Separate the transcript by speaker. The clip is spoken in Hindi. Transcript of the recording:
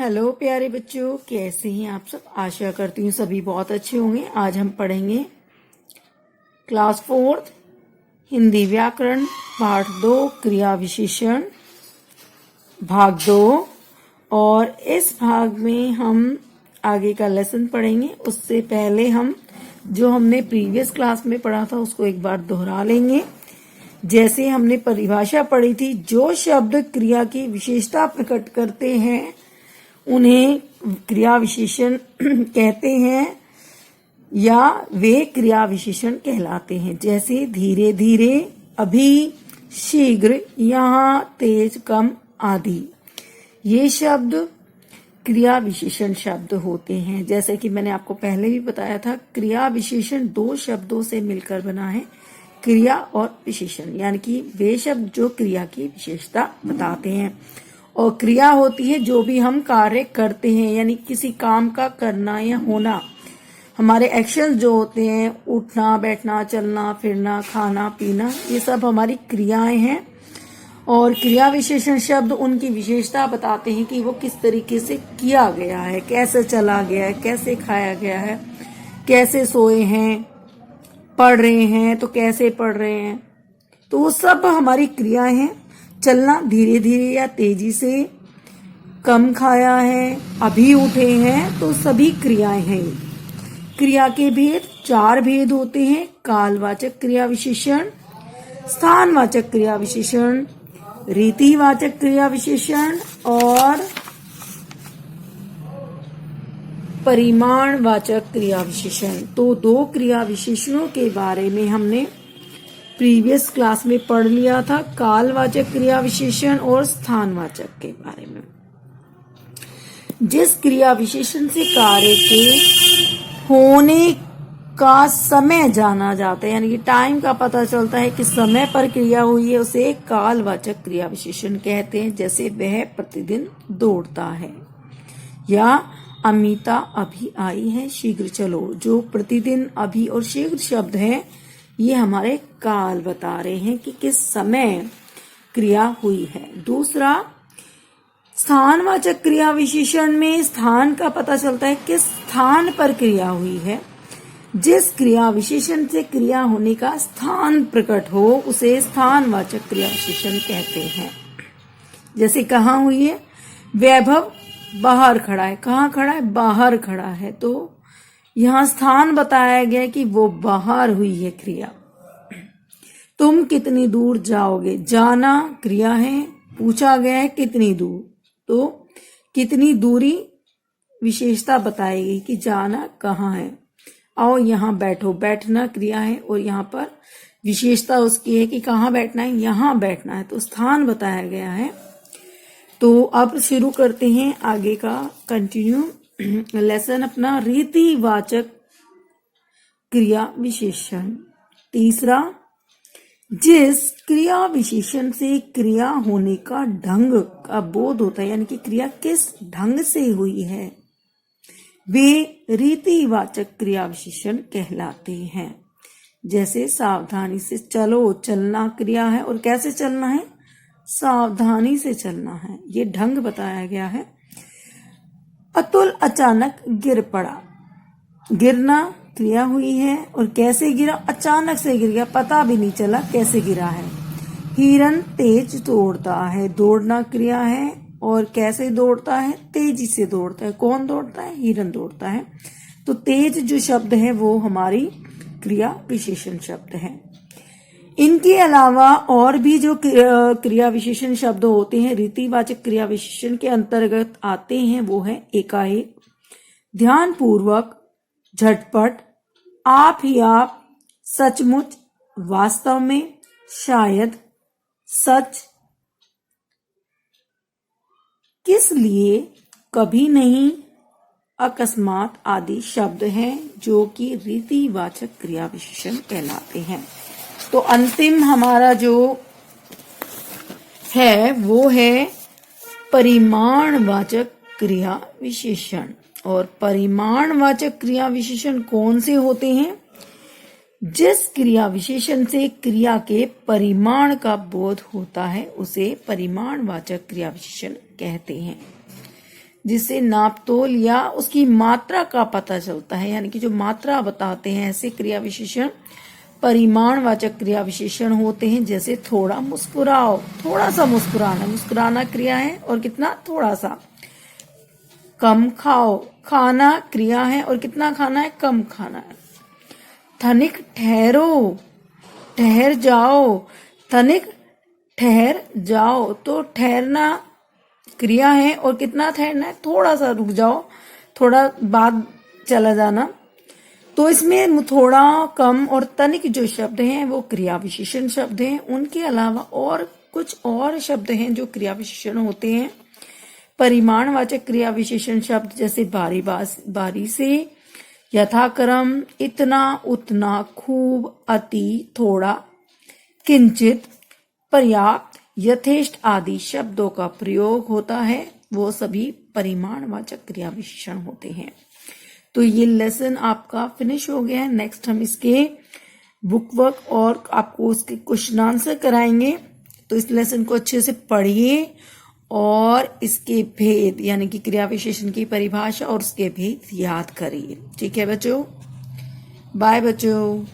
Speaker 1: हेलो प्यारे बच्चों, कैसे हैं आप सब। आशा करती हूँ सभी बहुत अच्छे होंगे। आज हम पढ़ेंगे क्लास 4 हिंदी व्याकरण पाठ 2 क्रिया विशेषण भाग 2। और इस भाग में हम आगे का लेसन पढ़ेंगे। उससे पहले हम जो हमने प्रीवियस क्लास में पढ़ा था उसको एक बार दोहरा लेंगे। जैसे हमने परिभाषा पढ़ी थी, जो शब्द क्रिया की विशेषता प्रकट करते हैं उन्हें क्रिया विशेषण कहते हैं या वे क्रिया विशेषण कहलाते हैं। जैसे धीरे धीरे, अभी, शीघ्र, यहाँ, तेज, कम आदि। ये शब्द क्रिया विशेषण शब्द होते हैं। जैसे कि मैंने आपको पहले भी बताया था, क्रिया विशेषण दो शब्दों से मिलकर बना है, क्रिया और विशेषण, यानी कि वे शब्द जो क्रिया की विशेषता बताते हैं। और क्रिया होती है जो भी हम कार्य करते हैं, यानी किसी काम का करना या होना। हमारे एक्शन जो होते हैं, उठना, बैठना, चलना, फिरना, खाना, पीना, ये सब हमारी क्रियाएं हैं। और क्रिया विशेषण शब्द उनकी विशेषता बताते हैं कि वो किस तरीके से किया गया है, कैसे चला गया है, कैसे खाया गया है, कैसे सोए हैं, पढ़ रहे हैं तो कैसे पढ़ रहे हैं। तो वो सब हमारी क्रियाएं हैं। चलना धीरे धीरे या तेजी से, कम खाया है, अभी उठे हैं, तो सभी क्रियाएं हैं। क्रिया के भेद 4 भेद होते हैं: कालवाचक क्रिया विशेषण, स्थानवाचक क्रिया विशेषण, रीतिवाचक क्रिया विशेषण और परिमाणवाचक क्रिया विशेषण। तो 2 क्रिया विशेषणों के बारे में हमने प्रीवियस क्लास में पढ़ लिया था, कालवाचक क्रिया विशेषण और स्थानवाचक के बारे में। जिस क्रिया विशेषण से कार्य के होने का समय जाना जाता है, यानी कि टाइम का पता चलता है कि समय पर क्रिया हुई है, उसे कालवाचक क्रिया विशेषण कहते हैं। जैसे वह प्रतिदिन दौड़ता है, या अमिता अभी आई है, शीघ्र चलो। जो प्रतिदिन, अभी और शीघ्र शब्द हैं, ये हमारे काल बता रहे हैं कि किस समय क्रिया हुई है। दूसरा, स्थानवाचक क्रिया विशेषण में स्थान का पता चलता है किस स्थान पर क्रिया हुई है। जिस क्रिया विशेषण से क्रिया होने का स्थान प्रकट हो उसे स्थानवाचक क्रिया विशेषण कहते हैं। जैसे कहाँ हुई है, वैभव बाहर खड़ा है। कहाँ खड़ा है? बाहर खड़ा है। तो यहाँ स्थान बताया गया कि वो बाहर हुई है क्रिया। तुम कितनी दूर जाओगे? जाना क्रिया है, पूछा गया है कितनी दूर, तो कितनी दूरी विशेषता बताएगी कि जाना कहाँ है। आओ यहाँ बैठो, बैठना क्रिया है और यहाँ पर विशेषता उसकी है कि कहाँ बैठना है, यहाँ बैठना है, तो स्थान बताया गया है। तो अब शुरू करते हैं आगे का कंटिन्यू लेसन अपना, रीतिवाचक क्रिया विशेषण। तीसरा, जिस क्रिया विशेषण से क्रिया होने का ढंग का बोध होता है, यानी कि क्रिया किस ढंग से हुई है, वे रीतिवाचक क्रिया विशेषण कहलाते हैं। जैसे सावधानी से चलो, चलना क्रिया है और कैसे चलना है? सावधानी से चलना है, ये ढंग बताया गया है। अतुल अचानक गिर पड़ा, गिरना क्रिया हुई है और कैसे गिरा? अचानक से गिर गया, पता भी नहीं चला कैसे गिरा है। हिरन तेज दौड़ता है, दौड़ना क्रिया है और कैसे दौड़ता है? तेजी से दौड़ता है। कौन दौड़ता है? हिरन दौड़ता है। तो तेज जो शब्द है वो हमारी क्रिया विशेषण शब्द है। इनके अलावा और भी जो क्रिया विशेषण शब्द होते हैं रीतिवाचक क्रिया विशेषण के अंतर्गत आते हैं, वो है एकाएक, ध्यानपूर्वक, झटपट, आप ही आप, सचमुच, वास्तव में, शायद, सच, किस लिए, कभी नहीं, अकस्मात आदि शब्द हैं जो कि रीतिवाचक क्रिया विशेषण कहलाते हैं। तो अंतिम हमारा जो है वो है परिमाणवाचक क्रिया विशेषण। और परिमाणवाचक क्रिया विशेषण कौन से होते हैं? जिस क्रिया विशेषण से क्रिया के परिमाण का बोध होता है उसे परिमाणवाचक क्रिया विशेषण कहते हैं। जिससे नापतोल या उसकी मात्रा का पता चलता है, यानी कि जो मात्रा बताते हैं, ऐसे क्रिया विशेषण परिमाणवाचक क्रिया विशेषण होते हैं। जैसे थोड़ा मुस्कुराओ, थोड़ा सा मुस्कुराना, मुस्कुराना क्रिया है और कितना, थोड़ा सा। कम खाओ, खाना क्रिया है और कितना खाना है, कम खाना है। तनिक ठहरो, ठहर जाओ, तनिक ठहर जाओ, तो ठहरना क्रिया है और कितना ठहरना है, थोड़ा सा रुक जाओ, थोड़ा बाद चला जाना। तो इसमें थोड़ा, कम और तनिक जो शब्द हैं वो क्रिया विशेषण शब्द हैं। उनके अलावा और कुछ और शब्द हैं जो क्रिया विशेषण होते हैं। परिमाणवाचक क्रिया विशेषण शब्द जैसे बारी बारी से, यथाक्रम, इतना, उतना, खूब, अति, थोड़ा, किंचित, पर्याप्त, यथेष्ट आदि शब्दों का प्रयोग होता है, वो सभी परिमाणवाचक क्रिया विशेषण होते हैं। तो ये लेसन आपका फिनिश हो गया है। नेक्स्ट हम इसके बुक वर्क और आपको उसके क्वेश्चन आंसर कराएंगे। तो इस लेसन को अच्छे से पढ़िए और इसके भेद यानी कि क्रिया विशेषण की परिभाषा और उसके भेद याद करिए। ठीक है बच्चों, बाय बच्चों।